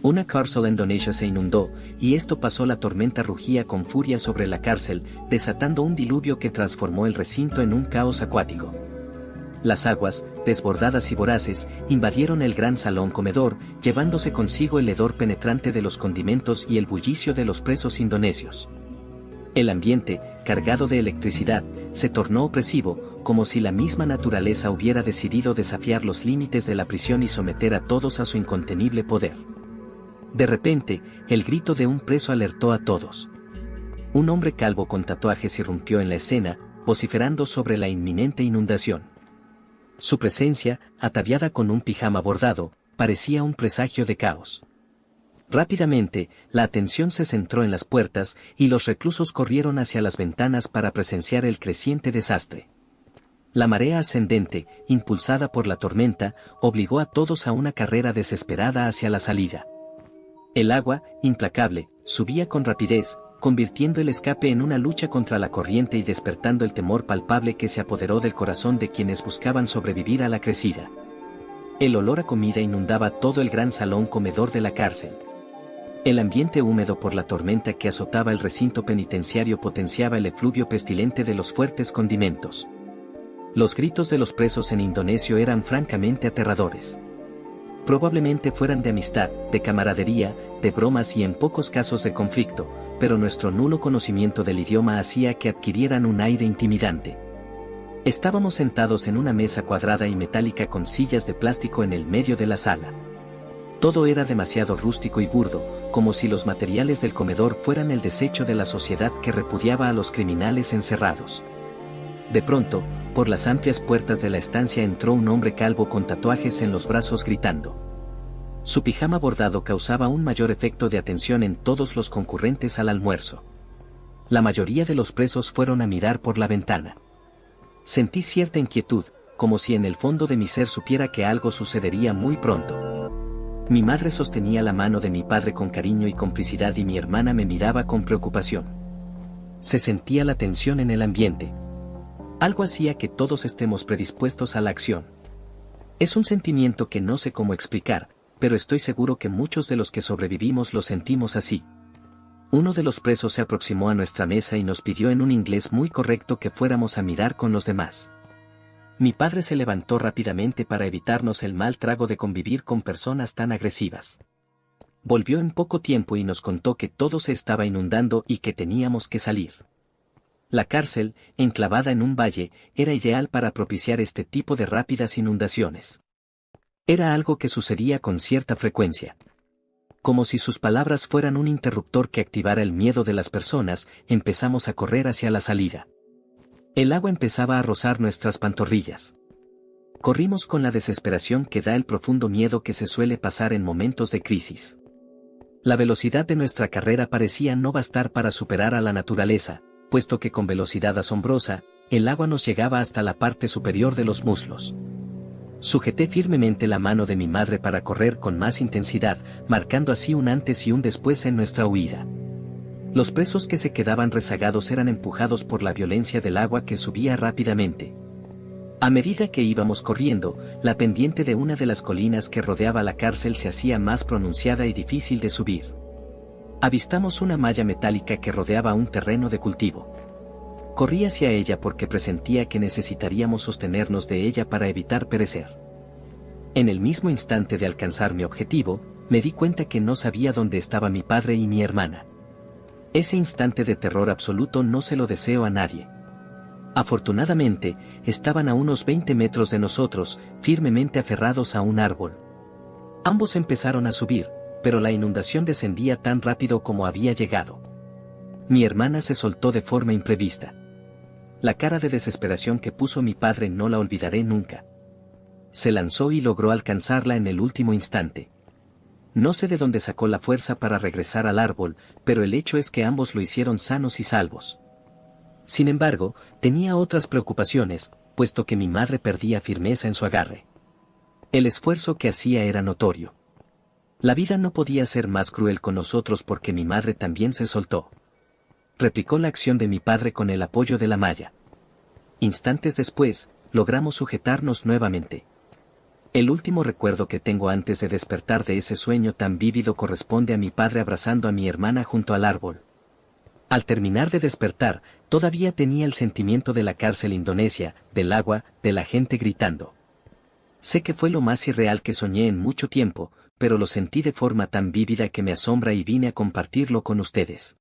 Una cárcel indonesia se inundó, y esto pasó. La tormenta rugía con furia sobre la cárcel, desatando un diluvio que transformó el recinto en un caos acuático. Las aguas, desbordadas y voraces, invadieron el gran salón comedor, llevándose consigo el hedor penetrante de los condimentos y el bullicio de los presos indonesios. El ambiente, cargado de electricidad, se tornó opresivo, como si la misma naturaleza hubiera decidido desafiar los límites de la prisión y someter a todos a su incontenible poder. De repente, el grito de un preso alertó a todos. Un hombre calvo con tatuajes irrumpió en la escena, vociferando sobre la inminente inundación. Su presencia, ataviada con un pijama bordado, parecía un presagio de caos. Rápidamente, la atención se centró en las puertas, y los reclusos corrieron hacia las ventanas para presenciar el creciente desastre. La marea ascendente, impulsada por la tormenta, obligó a todos a una carrera desesperada hacia la salida. El agua, implacable, subía con rapidez, convirtiendo el escape en una lucha contra la corriente y despertando el temor palpable que se apoderó del corazón de quienes buscaban sobrevivir a la crecida. El olor a comida inundaba todo el gran salón comedor de la cárcel. El ambiente húmedo por la tormenta que azotaba el recinto penitenciario potenciaba el efluvio pestilente de los fuertes condimentos. Los gritos de los presos en indonesio eran francamente aterradores. Probablemente fueran de amistad, de camaradería, de bromas y en pocos casos de conflicto, pero nuestro nulo conocimiento del idioma hacía que adquirieran un aire intimidante. Estábamos sentados en una mesa cuadrada y metálica con sillas de plástico en el medio de la sala. Todo era demasiado rústico y burdo, como si los materiales del comedor fueran el desecho de la sociedad que repudiaba a los criminales encerrados. De pronto, por las amplias puertas de la estancia entró un hombre calvo con tatuajes en los brazos gritando. Su pijama bordado causaba un mayor efecto de atención en todos los concurrentes al almuerzo. La mayoría de los presos fueron a mirar por la ventana. Sentí cierta inquietud, como si en el fondo de mi ser supiera que algo sucedería muy pronto. Mi madre sostenía la mano de mi padre con cariño y complicidad y mi hermana me miraba con preocupación. Se sentía la tensión en el ambiente. Algo hacía que todos estemos predispuestos a la acción. Es un sentimiento que no sé cómo explicar, pero estoy seguro que muchos de los que sobrevivimos lo sentimos así. Uno de los presos se aproximó a nuestra mesa y nos pidió en un inglés muy correcto que fuéramos a mirar con los demás. Mi padre se levantó rápidamente para evitarnos el mal trago de convivir con personas tan agresivas. Volvió en poco tiempo y nos contó que todo se estaba inundando y que teníamos que salir. La cárcel, enclavada en un valle, era ideal para propiciar este tipo de rápidas inundaciones. Era algo que sucedía con cierta frecuencia. Como si sus palabras fueran un interruptor que activara el miedo de las personas, empezamos a correr hacia la salida. El agua empezaba a rozar nuestras pantorrillas. Corrimos con la desesperación que da el profundo miedo que se suele pasar en momentos de crisis. La velocidad de nuestra carrera parecía no bastar para superar a la naturaleza, puesto que con velocidad asombrosa, el agua nos llegaba hasta la parte superior de los muslos. Sujeté firmemente la mano de mi madre para correr con más intensidad, marcando así un antes y un después en nuestra huida. Los presos que se quedaban rezagados eran empujados por la violencia del agua que subía rápidamente. A medida que íbamos corriendo, la pendiente de una de las colinas que rodeaba la cárcel se hacía más pronunciada y difícil de subir. Avistamos una malla metálica que rodeaba un terreno de cultivo. Corrí hacia ella porque presentía que necesitaríamos sostenernos de ella para evitar perecer. En el mismo instante de alcanzar mi objetivo, me di cuenta que no sabía dónde estaba mi padre y mi hermana. Ese instante de terror absoluto no se lo deseo a nadie. Afortunadamente, estaban a unos 20 metros de nosotros, firmemente aferrados a un árbol. Ambos empezaron a subir, pero la inundación descendía tan rápido como había llegado. Mi hermana se soltó de forma imprevista. La cara de desesperación que puso mi padre no la olvidaré nunca. Se lanzó y logró alcanzarla en el último instante. No sé de dónde sacó la fuerza para regresar al árbol, pero el hecho es que ambos lo hicieron sanos y salvos. Sin embargo, tenía otras preocupaciones, puesto que mi madre perdía firmeza en su agarre. El esfuerzo que hacía era notorio. La vida no podía ser más cruel con nosotros porque mi madre también se soltó. Replicó la acción de mi padre con el apoyo de la malla. Instantes después, logramos sujetarnos nuevamente. El último recuerdo que tengo antes de despertar de ese sueño tan vívido corresponde a mi padre abrazando a mi hermana junto al árbol. Al terminar de despertar, todavía tenía el sentimiento de la cárcel indonesia, del agua, de la gente gritando. Sé que fue lo más irreal que soñé en mucho tiempo, pero lo sentí de forma tan vívida que me asombra y vine a compartirlo con ustedes.